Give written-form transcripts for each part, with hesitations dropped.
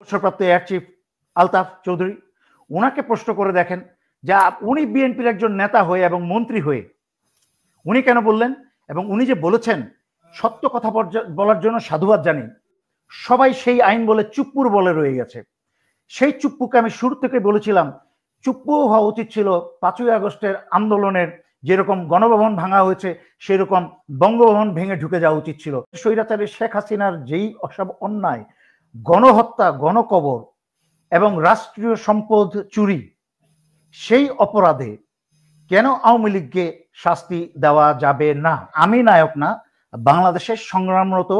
অবসরপ্রাপ্ত air chief Altaf Chowdhury, ওনাকে প্রশ্ন করে দেখেন যে উনি বিএনপির একজন নেতা হয়ে এবং মন্ত্রী হয়ে উনি কেন বললেন, এবং উনি যে বলেছেন সত্য কথা বলার জন্য সাধুবাদ জানি, সবাই সেই আইন বলে চুপ্পুর বলে রয়ে গেছে। সেই চুপ্পুকে আমি শুরু থেকে বলেছিলাম চুপ্পু হওয়া উচিত ছিল 5ই আগস্টের আন্দোলনের যেরকম গণভবন ভাঙা হয়েছে সেরকম বঙ্গভবন ভেঙে ঢুকে যাওয়া উচিত ছিল। স্বৈরাচারী শেখ হাসিনার যেই অসব অন্যায়, গণহত্যা, গণকবর এবং রাষ্ট্রীয় সম্পদ চুরি, সেই অপরাধে কেন আওয়ামী লীগকে শাস্তি দেওয়া যাবে না? আমি নায়ক না, বাংলাদেশের সংগ্রামরত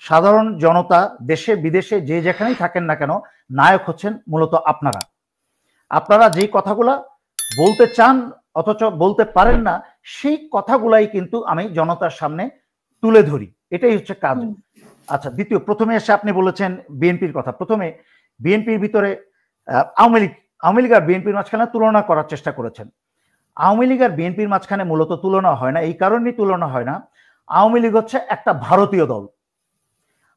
সাধারণ জনতা দেশে বিদেশে যে যেখানেই থাকেন না কেন নায়ক হচ্ছেন মূলত আপনারা। আপনারা যেই কথাগুলা বলতে চান অথচ বলতে পারেন না, সেই কথাগুলাই কিন্তু আমি জনতার সামনে তুলে ধরি, এটাই হচ্ছে কাজ। আচ্ছা, দ্বিতীয়, প্রথমে এসে আপনি বলেছেন বিএনপির কথা। প্রথমে বিএনপির ভিতরে আওয়ামী লীগ আর বিএনপির মাঝখানে তুলনা করার চেষ্টা করেছেন। আওয়ামী লীগ আর বিএনপির মাঝখানে মূলত তুলনা হয় না, এই কারণেই তুলনা হয় না, আওয়ামী লীগ হচ্ছে একটা ভারতীয় দল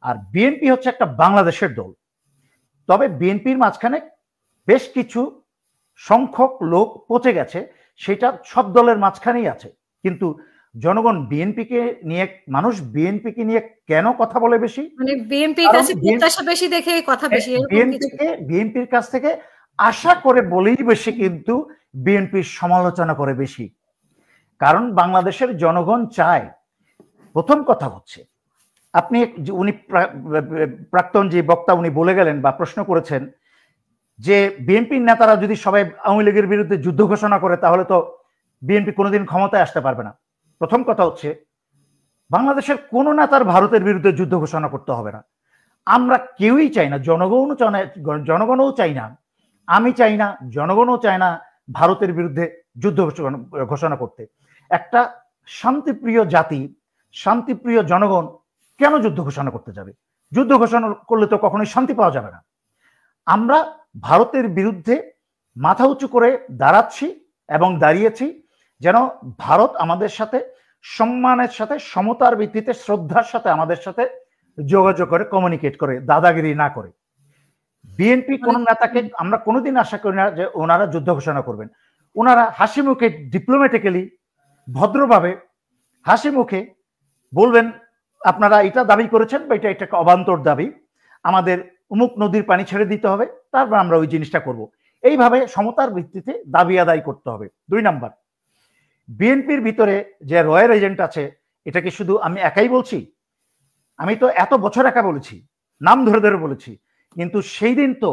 আর বিএনপি হচ্ছে একটা বাংলাদেশের দল। তবে বিএনপির মাঝখানে বেশ কিছু সংখ্যক লোক পচে গেছে, সেটা সব দলের মাঝখানেই আছে। কিন্তু জনগণ বিএনপিকে নিয়ে, মানুষ বিএনপিকে নিয়ে কেন কথা বলে বেশি, মানে বিএনপির কাছে প্রত্যাশা বেশি দেখে কথা বেশি, বিএনপির কাছ থেকে আশা করে বলেই বেশি, কিন্তু বিএনপির সমালোচনা করে বেশি। কারণ বাংলাদেশের জনগণ চায়, প্রথম কথা হচ্ছে আপনি উনি প্রাক্তন যে বক্তা উনি বলে গেলেন বা প্রশ্ন করেছেন যে বিএনপির নেতারা যদি সবাই আওয়ামী লীগের বিরুদ্ধে যুদ্ধ ঘোষণা করে তাহলে তো বিএনপি কোনোদিন ক্ষমতায় আসতে পারবে না। প্রথম কথা হচ্ছে বাংলাদেশের কোন নেতার ভারতের বিরুদ্ধে যুদ্ধ ঘোষণা করতে হবে না। আমরা কেউই চাই না, জনগণও চাই না, আমি চাই না, জনগণও চায় না ভারতের বিরুদ্ধে যুদ্ধ ঘোষণা করতে। একটা শান্তিপ্রিয় জাতি, শান্তিপ্রিয় জনগণ কেন যুদ্ধ ঘোষণা করতে যাবে? যুদ্ধ ঘোষণা করলে তো কখনোই শান্তি পাওয়া যাবে না। আমরা ভারতের বিরুদ্ধে মাথা উঁচু করে দাঁড়াচ্ছি এবং দাঁড়িয়েছি যেন ভারত আমাদের সাথে সম্মানের সাথে, সমতার ভিত্তিতে, শ্রদ্ধার সাথে আমাদের সাথে যোগাযোগ করে, কমিউনিকেট করে, দাদাগিরি না করে। বিএনপি কোন নেতাকে আমরা কোনোদিন আশা করি না যে ওনারা যুদ্ধ ঘোষণা করবেন। ওনারা হাসি মুখে, ডিপ্লোম্যাটিক্যালি, ভদ্রভাবে হাসি মুখে বলবেন আপনারা এটা দাবি করেছেন বা এটা একটা অবান্তর দাবি, আমাদের অমুক নদীর পানি ছেড়ে দিতে হবে, তারপর আমরা ওই জিনিসটা করব। এইভাবে সমতার ভিত্তিতে দাবি আদায় করতে হবে। 2 নাম্বার, বিএনপির ভিতরে যে রয়্যাল এজেন্ট আছে, এটা কি শুধু আমি একাই বলছি? আমি তো এত বছর একা বলেছি, নাম ধরে ধরে বলেছি, কিন্তু সেই দিন তো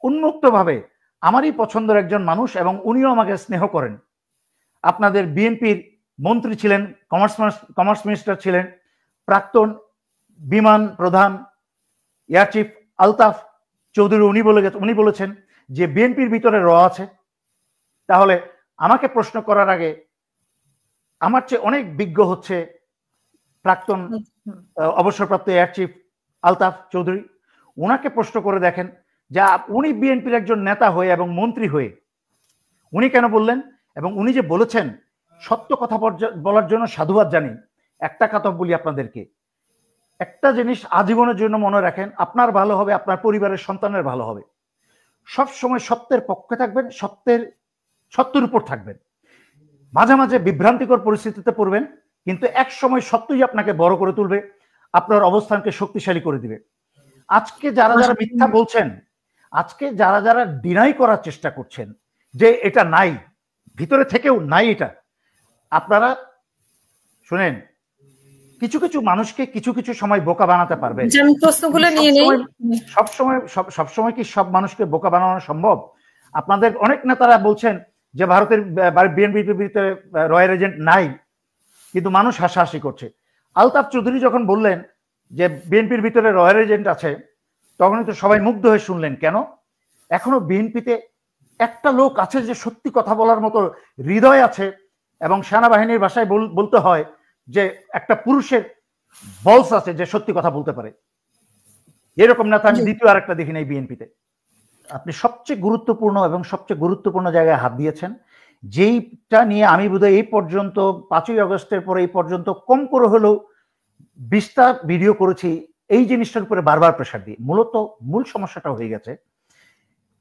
উন্মুক্তভাবে আমারই পছন্দের একজন মানুষ এবং উনিও আমাকে স্নেহ করেন, আপনাদের বিএনপির মন্ত্রী ছিলেন, কমার্স মিনিস্টার ছিলেন, প্রাক্তন বিমান প্রধান এয়ার চিফ আলতাফ চৌধুরী, উনি বলেছেন যে বিএনপির ভিতরে র আছে। তাহলে আমাকে প্রশ্ন করার আগে আমার চেয়ে অনেক বিজ্ঞ হচ্ছে প্রাক্তন অবসরপ্রাপ্ত এয়ার চিফ আলতাফ চৌধুরী, ওনাকে প্রশ্ন করে দেখেন যে উনি বিএনপির একজন নেতা হয়ে এবং মন্ত্রী হয়ে উনি কেন বললেন, এবং উনি যে বলেছেন সত্য কথা বলার জন্য সাধুবাদ জানি। একটা কথা বলি আপনাদেরকে, একটা জিনিস আজীবনের জন্য মনে রাখেন, আপনার ভালো হবে, আপনার পরিবারের সন্তানের ভালো হবে। সব সময় সত্যের পক্ষে থাকবেন, সত্যের উপর থাকবেন। মাঝে মাঝে বিভ্রান্তিকর পরিস্থিতিতে পড়বেন, কিন্তু এক সময় সত্যই আপনাকে বড় করে তুলবে, আপনার অবস্থানকে শক্তিশালী করে দিবে। আজকে যারা যারা মিথ্যা বলছেন, আজকে যারা যারা ডিনাই করার চেষ্টা করছেন যে এটা নাই, ভিতরে থেকেও নাই এটা, আপনারা শুনেন, কিছু কিছু মানুষকে কিছু কিছু সময় বোকা বানাতে পারবে। সবসময় কি সব মানুষকে বোকা বানানো সম্ভব? আপনাদের অনেক নেতারা বলছেন যে ভারতের বিএনপির ভিতরে রয়্যাল এজেন্ট নাই, কিন্তু মানুষ হাসাহাসি করছে। আলতাফ চৌধুরী যখন বললেন যে বিএনপির ভিতরে রয়্যাল এজেন্ট আছে, তখনই তো সবাই মুগ্ধ হয়ে শুনলেন। কেন? এখনো বিএনপিতে একটা লোক আছে যে সত্যি কথা বলার মতো হৃদয় আছে, এবং সেনাবাহিনীর ভাষায় বলতে হয় যে একটা পুরুষের বলস আছে যে সত্যি কথা বলতে পারে। এরকম নেতা আমি দ্বিতীয় আরেকটা দেখি নাই বিএনপিতে। আপনি সবচেয়ে গুরুত্বপূর্ণ এবং সবচেয়ে গুরুত্বপূর্ণ জায়গায় হাত দিয়েছেন, যেইটা নিয়ে আমি বোধহয় এই পর্যন্ত 5ই আগস্টের পরে এই পর্যন্ত কম করে হলেও 20টা ভিডিও করেছি এই জিনিসটার উপরে বারবার প্রেশার দিই। মূলত মূল সমস্যাটা হয়ে গেছে,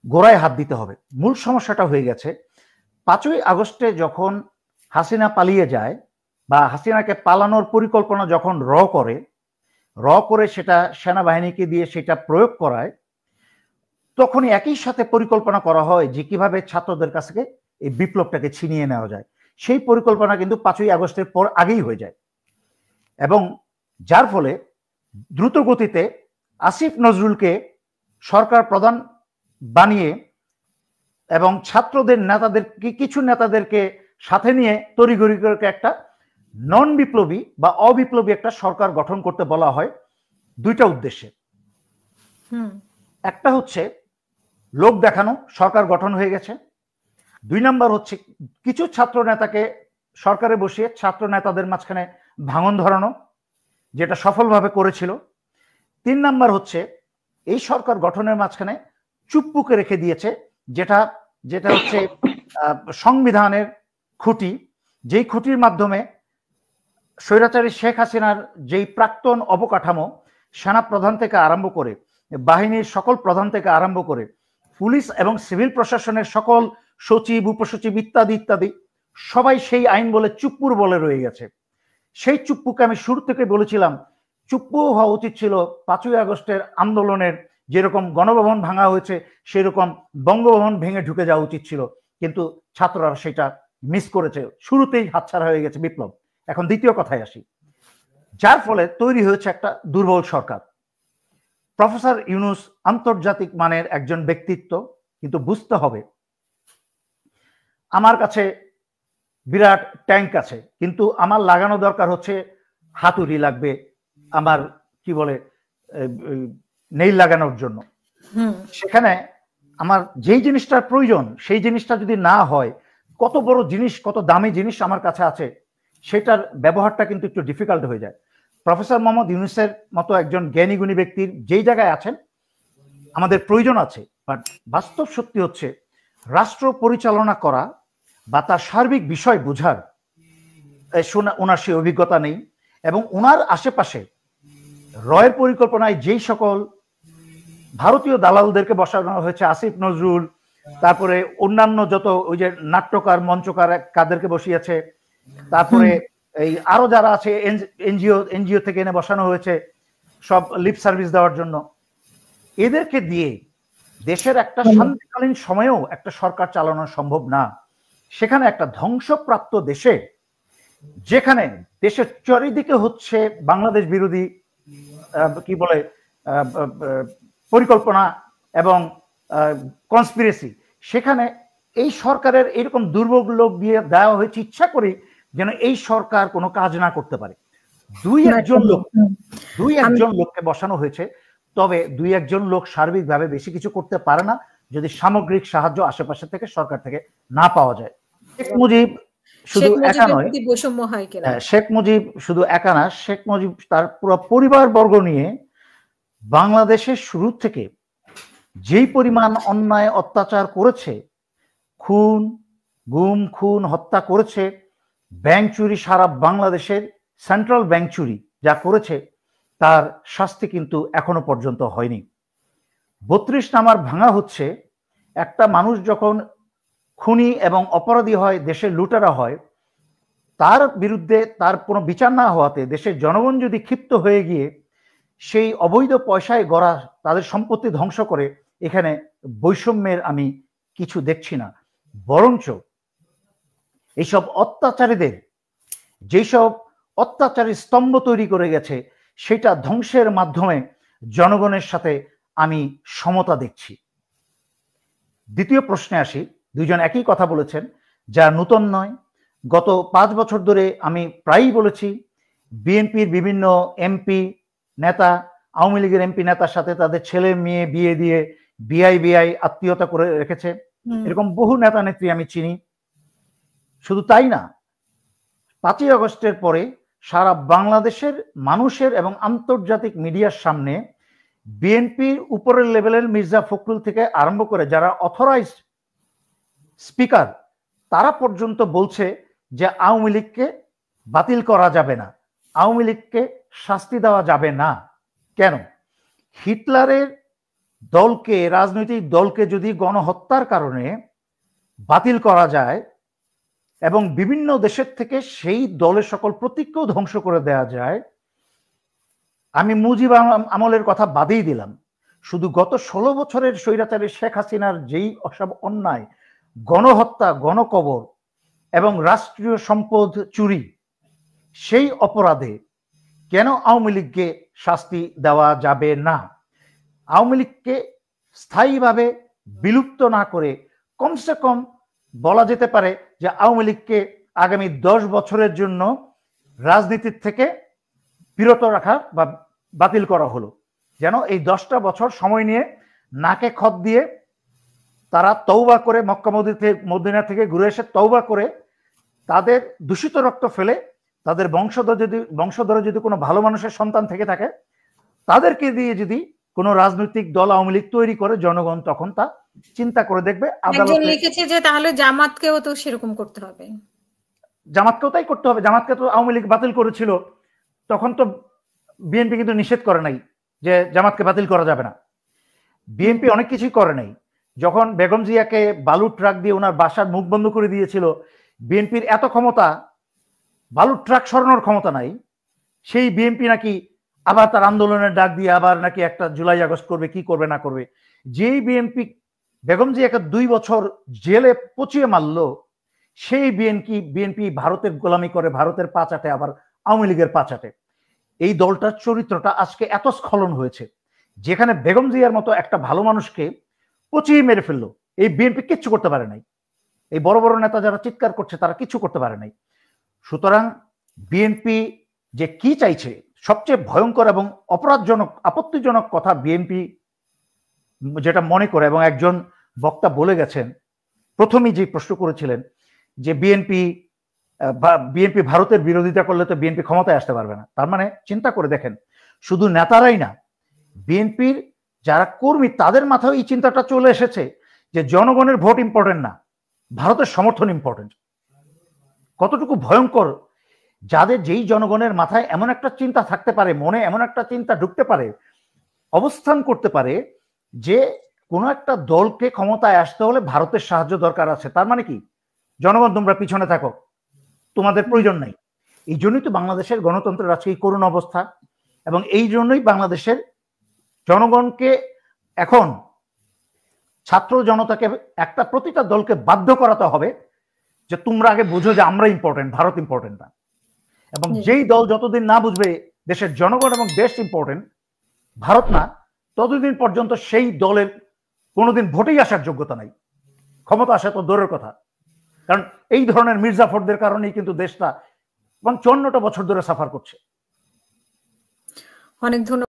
গোড়ায় হাত দিতে হবে। মূল সমস্যাটা হয়ে গেছে 5ই আগস্টে যখন হাসিনা পালিয়ে যায় বা হাসিনাকে পালানোর পরিকল্পনা যখন র করে সেটা সেনাবাহিনীকে দিয়ে সেটা প্রয়োগ করায়, তখনই একই সাথে পরিকল্পনা করা হয় যে কিভাবে ছাত্রদের কাছ থেকে এই বিপ্লবটাকে ছিনিয়ে নেওয়া যায়। সেই পরিকল্পনা কিন্তু 5ই আগস্টের পর আগেই হয়ে যায়, এবং যার ফলে দ্রুত গতিতে আসিফ নজরুলকে সরকার প্রধান বানিয়ে এবং ছাত্রদের কিছু নেতাদেরকে সাথে নিয়ে তড়িঘড়ি করে একটা নন বিপ্লবী বা অবিপ্লবী একটা সরকার গঠন করতে বলা হয় দুইটা উদ্দেশ্যে। একটা হচ্ছে লোক দেখানো সরকার গঠন হয়ে গেছে, 2 নাম্বার হচ্ছে কিছু ছাত্র নেতাকে সরকারে বসিয়ে ছাত্র নেতাদের মাঝখানে ভাঙন ধরানো, যেটা সফলভাবে করেছিল। 3 নাম্বার হচ্ছে এই সরকার গঠনের মাঝখানে চুপ্পুকে রেখে দিয়েছে, যেটা হচ্ছে সংবিধানের খুঁটি, যেই খুঁটির মাধ্যমে স্বৈরাচারী শেখ হাসিনার যেই প্রাক্তন অবকাঠামো, সেনা প্রধান থেকে আরম্ভ করে বাহিনীর সকল প্রধান থেকে আরম্ভ করে পুলিশ এবং সিভিল প্রশাসনের সকল সচিব, উপসচিব ইত্যাদি ইত্যাদি সবাই সেই আইন বলে চুপ্পুর বলে রয়ে গেছে। সেই চুপ্পুকে আমি শুরু থেকে বলেছিলাম চুপ্পু হওয়া উচিত ছিল 5ই আগস্টের আন্দোলনের যেরকম গণভবন ভাঙা হয়েছে সেরকম বঙ্গভবন ভেঙে ঢুকে যাওয়া উচিত ছিল, কিন্তু ছাত্ররা সেটা মিস করেছে, শুরুতেই হাতছাড়া হয়ে গেছে বিপ্লব। এখন দ্বিতীয় কথায় আসি, যার ফলে তৈরি হয়েছে একটা দুর্বল সরকার। প্রফেসর ইউনূস আন্তর্জাতিক মানের একজন ব্যক্তিত্ব, কিন্তু বুঝতে হবে আমার কাছে বিরাট ট্যাঙ্ক আছে, কিন্তু আমার লাগানো দরকার হচ্ছে হাতুড়ি লাগবে আমার কি বলে নেইল লাগানোর জন্য। সেখানে আমার যেই জিনিসটার প্রয়োজন সেই জিনিসটা যদি না হয়, কত বড় জিনিস, কত দামি জিনিস আমার কাছে আছে, সেটার ব্যবহারটা কিন্তু একটু ডিফিকাল্ট হয়ে যায়। প্রফেসর মোহাম্মদ ইউনূসের মতো একজন জ্ঞানী গুণী ব্যক্তির যেই জায়গায় আছেন আমাদের প্রয়োজন আছে, বাট বাস্তব সত্যি হচ্ছে রাষ্ট্র পরিচালনা করা বা তার সার্বিক বিষয় বোঝার ওনার সেই অভিজ্ঞতা নেই। এবং ওনার আশেপাশে রয়ের পরিকল্পনায় যেই সকল ভারতীয় দালালদেরকে বসানো হয়েছে, আসিফ নজরুল, তারপরে অন্যান্য যত ওই যে নাট্যকার, মঞ্চকার কাদেরকে বসিয়েছে, তারপরে এই আরো যারা আছে এনজিও থেকে এনে বসানো হয়েছে সব লিপ সার্ভিস দেওয়ার জন্য, এদেরকে দিয়ে দেশের একটা শান্তিকালীন সময়েও একটা সরকার চালানো সম্ভব না। সেখানে একটা ধ্বংসপ্রাপ্ত দেশে, যেখানে দেশের চারিদিকে হচ্ছে বাংলাদেশ বিরোধী কি বলে পরিকল্পনা এবং কনস্পিরেসি, সেখানে এই সরকারের এরকম দুর্বল লোক দিয়ে দেওয়া হয়েছে ইচ্ছা করে যেন এই সরকার কোনো কাজ না করতে পারে। দুই একজন লোককে বসানো হয়েছে, তবে 2-1 লোক সার্বিকভাবে বেশি কিছু করতে পারে না যদি সামগ্রিক সাহায্য আশেপাশে থেকে, সরকার থেকে না পাওয়া যায়। শেখ মুজিব শুধু একা নয়, শেখ মুজিব শুধু একা না, শেখ মুজিব তার পুরো পরিবার বর্গ নিয়ে বাংলাদেশের শুরু থেকে যেই পরিমাণ অন্যায় অত্যাচার করেছে, খুন, গুম, খুন, হত্যা করেছে, ব্যাংক চুরি, সারা বাংলাদেশের সেন্ট্রাল ব্যাংক চুরি যা করেছে তার শাস্তি কিন্তু এখনো পর্যন্ত হয়নি। 32 নাম্বার ভাঙা হচ্ছে, একটা মানুষ যখন খুনি এবং অপরাধী হয়, দেশের লুটেরা হয়, তার বিরুদ্ধে তার কোনো বিচার না হওয়াতে দেশের জনগণ যদি ক্ষিপ্ত হয়ে গিয়ে সেই অবৈধ পয়সায় গড়া তাদের সম্পত্তি ধ্বংস করে, এখানে বৈষম্যের আমি কিছু দেখছি না, বরঞ্চ এইসব অত্যাচারীদের যেসব অত্যাচারী স্তম্ভ তৈরি করে গেছে সেটা ধ্বংসের মাধ্যমে জনগণের সাথে আমি সমতা দেখছি। দ্বিতীয় প্রশ্নে আসি, দুইজন একই কথা বলেছেন যা নতুন নয়। গত 5 বছর ধরে আমি প্রায়ই বলেছি বিএনপির বিভিন্ন এমপি নেতা, আওয়ামী লীগের এমপি নেতার সাথে তাদের ছেলে মেয়ে বিয়ে দিয়ে বিআই আত্মীয়তা করে রেখেছে, এরকম বহু নেতা নেত্রী আমি চিনি। শুধু তাই না, 5ই আগস্টের পরে সারা বাংলাদেশের মানুষের এবং আন্তর্জাতিক মিডিয়ার সামনে বিএনপির উপরের লেভেলের মির্জা ফখরুল থেকে আরম্ভ করে যারা অথরাইজড স্পিকার, তারা পর্যন্ত বলছে যে আওয়ামী লীগকে বাতিল করা যাবে না, আওয়ামী লীগকে শাস্তি দেওয়া যাবে না। কেন? হিটলারের দলকে, রাজনৈতিক দলকে যদি গণহত্যার কারণে বাতিল করা যায় এবং বিভিন্ন দেশের থেকে সেই দলের সকল প্রতীককেও ধ্বংস করে দেওয়া যায়, আমি মুজিব আমলের কথা বাদেই দিলাম, শুধু গত 16 বছরের স্বৈরাচারী শেখ হাসিনার যেই অসব অন্যায়, গণহত্যা, গণকবর এবং রাষ্ট্রীয় সম্পদ চুরি, সেই অপরাধে কেন আওয়ামী লীগকে শাস্তি দেওয়া যাবে না? আওয়ামী লীগকে স্থায়ীভাবে বিলুপ্ত না করে কমসে কম বলা যেতে পারে যে আওয়ামী লীগকে আগামী 10 বছরের জন্য রাজনীতির থেকে বিরত রাখা বা বাতিল করা হলো, যেন এই 10টা বছর সময় নিয়ে নাকে খত দিয়ে তারা তওবা করে মক্কা মদিনা থেকে ঘুরে এসে তওবা করে তাদের দূষিত রক্ত ফেলে তাদের বংশধরে যদি কোনো ভালো মানুষের সন্তান থেকে থাকে তাদেরকে দিয়ে যদি কোনো রাজনৈতিক দল আওয়ামী লীগ তৈরি করে, জনগণ তখন তা চিন্তা করে দেখবে। একজন লিখেছে যে তাহলে জামাতকেও তো সেরকম করতে হবে, জামাতকেও তাই করতে হবে। জামাতকে তো আওয়ামী লীগ বাতিল করেছিল, তখন তো বিএনপি কিন্তু নিষেধ করে নাই যে জামাতকে বাতিল করা যাবে না। বিএনপি অনেক কিছুই করে নাই। যখন বেগম জিয়াকে বালুর ট্রাক দিয়ে ওনার বাসার মুখ বন্ধ করে দিয়েছিল, বিএনপির এত ক্ষমতা, বালুর ট্রাক সরানোর ক্ষমতা নাই, সেই বিএনপি নাকি আবার তার আন্দোলনের ডাক দিয়ে আবার নাকি একটা জুলাই আগস্ট করবে, কি করবে না করবে। যেই বিএনপি বেগম জিয়াকে 2 বছর জেলে পচিয়ে মারলো, সেই বিএনপি ভারতের গোলামি করে, ভারতের পা চাটে, আবার আওয়ামী লীগের পা চাটে। এই দলটার চরিত্রটা আজকে এত স্খলন হয়েছে, যেখানে বেগম জিয়ার মতো একটা ভালো মানুষকে পচিয়ে মেরে ফেললো, এই বিএনপি কিচ্ছু করতে পারে নাই। এই বড় বড় নেতা যারা চিৎকার করছে তারা কিছু করতে পারে নাই। সুতরাং বিএনপি যে কি চাইছে, সবচেয়ে ভয়ঙ্কর এবং অপরাধজনক, আপত্তিজনক কথা বিএনপি যেটা মনে করে, এবং একজন বক্তা বলে গেছেন, প্রথমেই যে প্রশ্ন করেছিলেন যে বিএনপি ভারতের বিরোধিতা করলে তো বিএনপি ক্ষমতায় আসতে পারবে না। তার মানে চিন্তা করে দেখেন, শুধু নেতারাই না, বিএনপির যারা কর্মী তাদের মাথায় এই চিন্তাটা চলে এসেছে যে জনগণের ভোট ইম্পর্টেন্ট না, ভারতের সমর্থন ইম্পর্টেন্ট। কতটুকু ভয়ঙ্কর, যাদের যেই জনগণের মাথায় এমন একটা চিন্তা থাকতে পারে, মনে এমন একটা চিন্তা ঢুকতে পারে, অবস্থান করতে পারে যে কোনো একটা দলকে ক্ষমতায় আসতে হলে ভারতের সাহায্য দরকার আছে। তার মানে কি, জনগণ তোমরা পিছনে থাকো, তোমাদের প্রয়োজন নাই। এই জন্যই তো বাংলাদেশের গণতন্ত্রের আজকে এই করুণ অবস্থা, এবং এই জন্যই বাংলাদেশের জনগণকে এখন, ছাত্র জনতাকে, একটা প্রতিটা দলকে বাধ্য করাতে হবে যে তোমরা আগে বুঝো যে আমরা ইম্পর্টেন্ট, ভারত ইম্পর্টেন্ট না। এবং যেই দল যতদিন না বুঝবে দেশের জনগণ এবং দেশ ইম্পর্টেন্ট, ভারত না, ততদিন পর্যন্ত সেই দলের কোনোদিন ভোটেই আসার যোগ্যতা নাই, ক্ষমতা আসা তো দূরের কথা। কারণ এই ধরনের মির্জাফরদের কারণেই কিন্তু দেশটা 54টা বছর ধরে সাফার করছে। অনেক ধন্যবাদ।